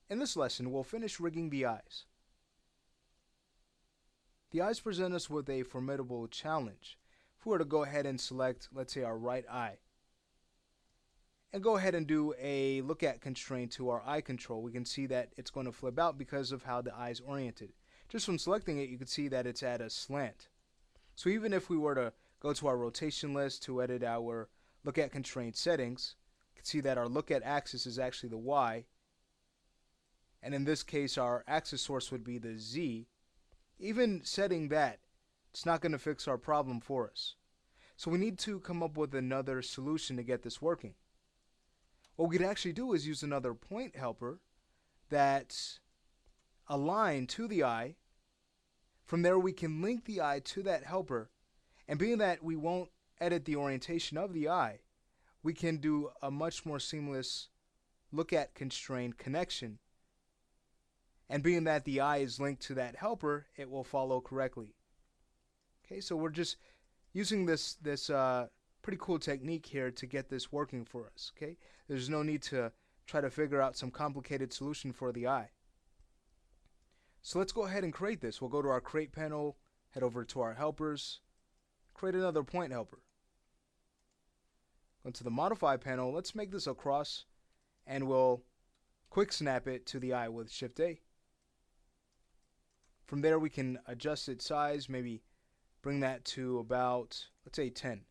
In this lesson, we'll finish rigging the eyes. The eyes present us with a formidable challenge. If we were to go ahead and select, let's say, our right eye, and go ahead and do a look at constraint to our eye control, we can see that it's going to flip out because of how the eye is oriented. Just from selecting it, you can see that it's at a slant. So even if we were to go to our rotation list to edit our look at constraint settings, you can see that our look at axis is actually the Y, and in this case our axis source would be the Z. Even setting that, it's not going to fix our problem for us. So we need to come up with another solution to get this working. What we could actually do is use another point helper that's aligned to the eye. From there we can link the eye to that helper, and being that we won't edit the orientation of the eye, we can do a much more seamless look at constraint connection. And being that the eye is linked to that helper, it will follow correctly. Okay, so we're just using this pretty cool technique here to get this working for us. Okay, there's no need to try to figure out some complicated solution for the eye. So let's go ahead and create this. We'll go to our create panel, head over to our helpers, create another point helper. Go to the modify panel, let's make this a cross, and we'll quick snap it to the eye with Shift A. From there we can adjust its size, maybe bring that to about, let's say 10.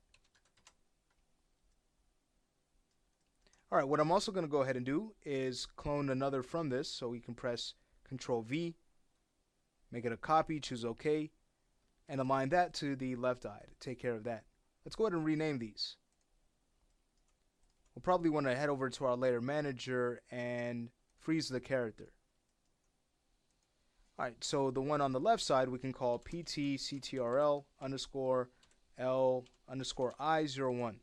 Alright, what I'm also going to go ahead and do is clone another from this, so we can press Control V, make it a copy, choose OK, and align that to the left eye to take care of that. Let's go ahead and rename these. We'll probably want to head over to our layer manager and freeze the character. Alright, so the one on the left side we can call PTCTRL underscore L underscore I01.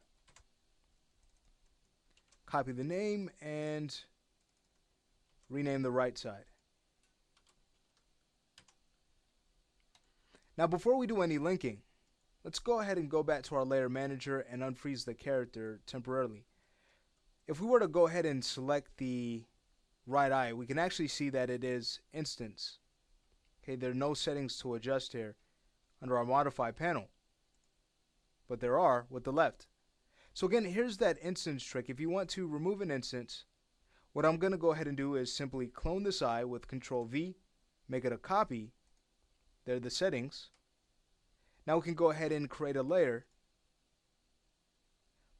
Copy the name and rename the right side. Now before we do any linking, let's go ahead and go back to our layer manager and unfreeze the character temporarily. If we were to go ahead and select the right eye, we can actually see that it is instance. Okay, there are no settings to adjust here under our modify panel, but there are with the left. So again, here's that instance trick. If you want to remove an instance, what I'm going to go ahead and do is simply clone this eye with Control V, make it a copy. There are the settings. Now we can go ahead and create a layer.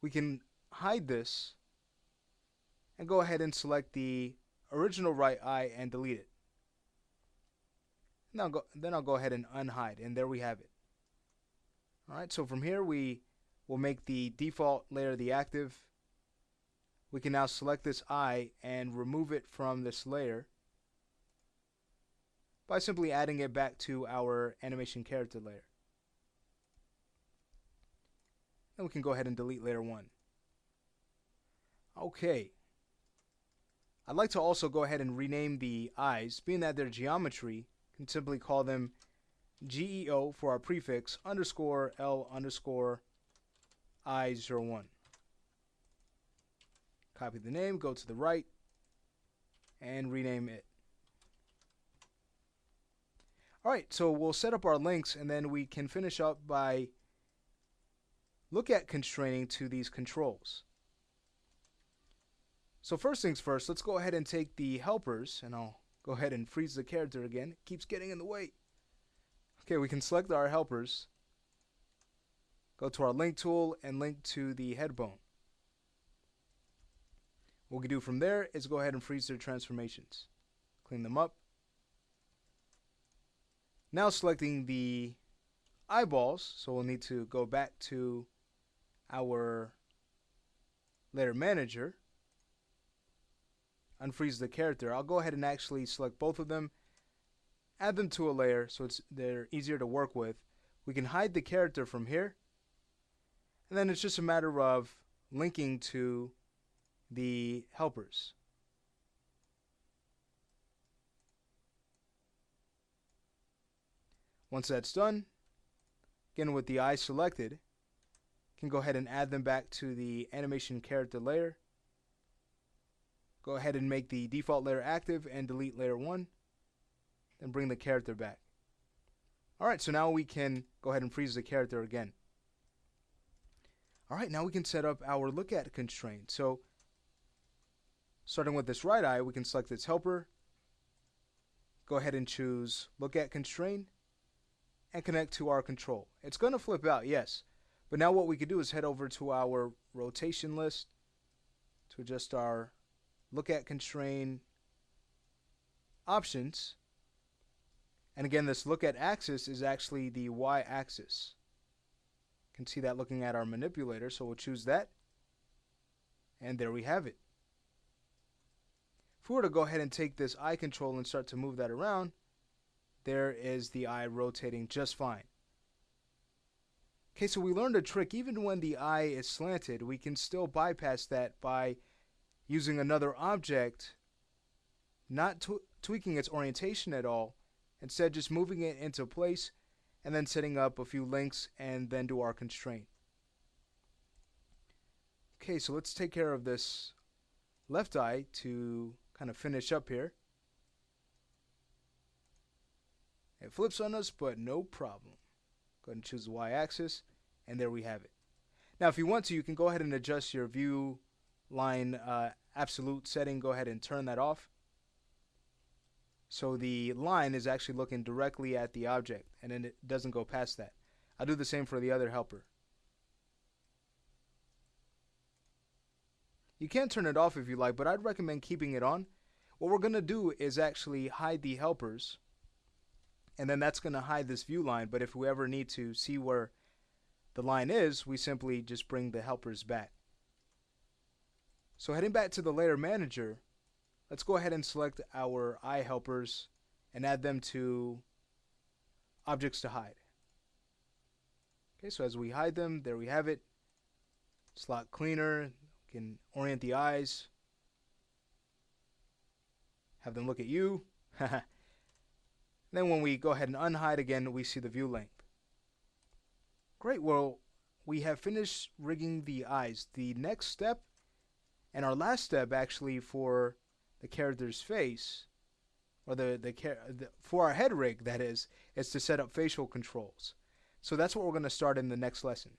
We can hide this and go ahead and select the original right eye and delete it. Then I'll go ahead and unhide, and there we have it. Alright, so from here we will make the default layer the active. We can now select this eye and remove it from this layer by simply adding it back to our animation character layer. Then we can go ahead and delete layer 1. Okay. I'd like to also go ahead and rename the eyes, being that they're geometry. Can simply call them GEO for our prefix underscore L underscore I01. Copy the name, go to the right, and rename it. Alright, so we'll set up our links, and then we can finish up by look at constraining to these controls. So first things first, let's go ahead and take the helpers, and I'll go ahead and freeze the character again. It keeps getting in the way. Okay, we can select our helpers, go to our link tool, and link to the head bone. What we can do from there is go ahead and freeze their transformations. Clean them up. Now selecting the eyeballs, so we'll need to go back to our layer manager, unfreeze the character. I'll go ahead and actually select both of them, add them to a layer so they're easier to work with. We can hide the character from here, and then it's just a matter of linking to the helpers. Once that's done, again with the eye selected, can go ahead and add them back to the animation character layer. Go ahead and make the default layer active and delete layer 1. Then bring the character back. Alright, so now we can go ahead and freeze the character again. Alright, now we can set up our look at constraint. So, starting with this right eye, we can select its helper. Go ahead and choose look at constraint and connect to our control. It's going to flip out, yes. But now what we could do is head over to our rotation list to adjust our look at constraint options. And again, this look at axis is actually the Y axis. You can see that looking at our manipulator, so we'll choose that. And there we have it. If we were to go ahead and take this eye control and start to move that around, there is the eye rotating just fine. Okay, so we learned a trick. Even when the eye is slanted, we can still bypass that by using another object, not tweaking its orientation at all, instead just moving it into place and then setting up a few links and then do our constraint. Okay, so let's take care of this left eye to kind of finish up here. It flips on us, but no problem. Go ahead and choose the Y-axis, and there we have it. Now, if you want to, you can go ahead and adjust your view line absolute setting. Go ahead and turn that off. So the line is actually looking directly at the object, and then it doesn't go past that. I'll do the same for the other helper. You can turn it off if you like, but I'd recommend keeping it on. What we're going to do is actually hide the helpers, and then that's going to hide this view line. But if we ever need to see where the line is, we simply just bring the helpers back. So heading back to the layer manager, let's go ahead and select our eye helpers and add them to objects to hide. Okay, so as we hide them, there we have it. It's a lot cleaner. We can orient the eyes, have them look at you. Then when we go ahead and unhide again, we see the view length. Great, well, we have finished rigging the eyes. The next step, and our last step actually for the character's face, or for our head rig, that is to set up facial controls. So that's what we're going to start in the next lesson.